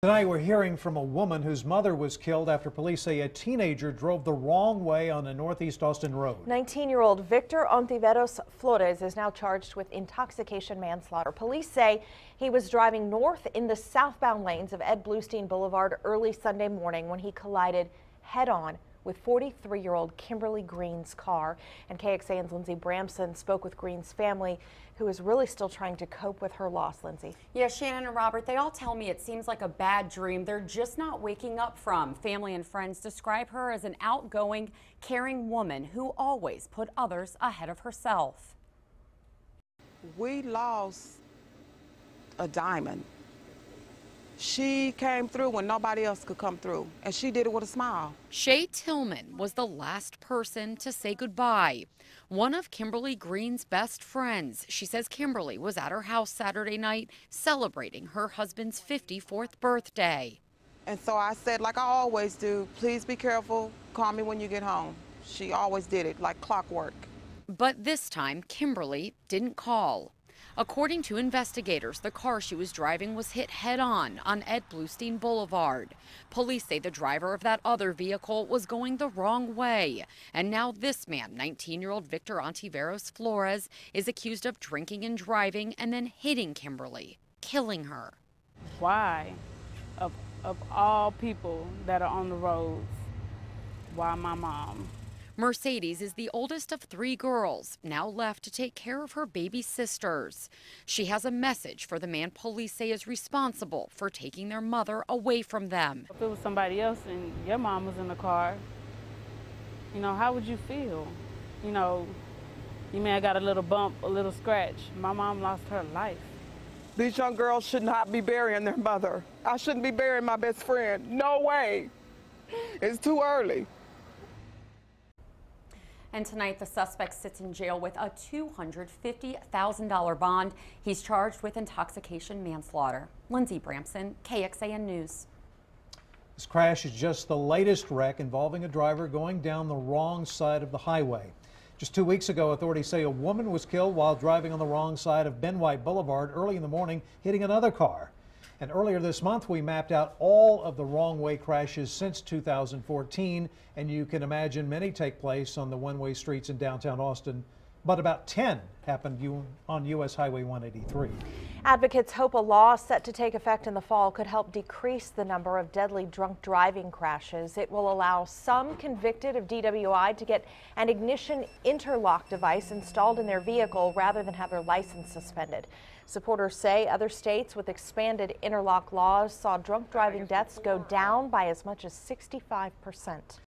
Tonight we're hearing from a woman whose mother was killed after police say a teenager drove the wrong way on a northeast Austin road. 19-year-old Victor Ontiveros Flores is now charged with intoxication manslaughter. Police say he was driving north in the southbound lanes of Ed Bluestein Boulevard early Sunday morning when he collided head-on with 43-year-old Kimberly Green's car. And KXAN's Lindsay Bramson spoke with Green's family, who is really still trying to cope with her loss. Lindsay. Yeah, Shannon and Robert, they all tell me it seems like a bad dream they're just not waking up from. Family and friends describe her as an outgoing, caring woman who always put others ahead of herself. We lost a diamond. She came through when nobody else could come through, and she did it with a smile. Shay Tillman was the last person to say goodbye. One of Kimberly Green's best friends. She says Kimberly was at her house Saturday night celebrating her husband's 54th birthday. And so I said, like I always do, please be careful, call me when you get home. She always did it like clockwork. But this time, Kimberly didn't call. According to investigators, the car she was driving was hit head-on Ed Bluestein Boulevard. Police say the driver of that other vehicle was going the wrong way. And now this man, 19-year-old Victor Ontiveros Flores, is accused of drinking and driving and then hitting Kimberly, killing her. Why? Of all people that are on the roads, why my mom? Mercedes is the oldest of 3 girls, now left to take care of her baby sisters. She has a message for the man police say is responsible for taking their mother away from them. If it was somebody else and your mom was in the car, how would you feel? You may have got a little bump, a little scratch. My mom lost her life. These young girls should not be burying their mother. I shouldn't be burying my best friend. No way. It's too early. And tonight, the suspect sits in jail with a $250,000 bond. He's charged with intoxication manslaughter. Lindsay Bramson, KXAN News. This crash is just the latest wreck involving a driver going down the wrong side of the highway. Just 2 weeks ago, authorities say a woman was killed while driving on the wrong side of Ben White Boulevard early in the morning, hitting another car. And earlier this month, we mapped out all of the wrong-way crashes since 2014, and you can imagine many take place on the one-way streets in downtown Austin, but about 10 happened on U.S. Highway 183. Advocates hope a law set to take effect in the fall could help decrease the number of deadly drunk driving crashes. It will allow some convicted of DWI to get an ignition interlock device installed in their vehicle rather than have their license suspended. Supporters say other states with expanded interlock laws saw drunk driving deaths go down by as much as 65%.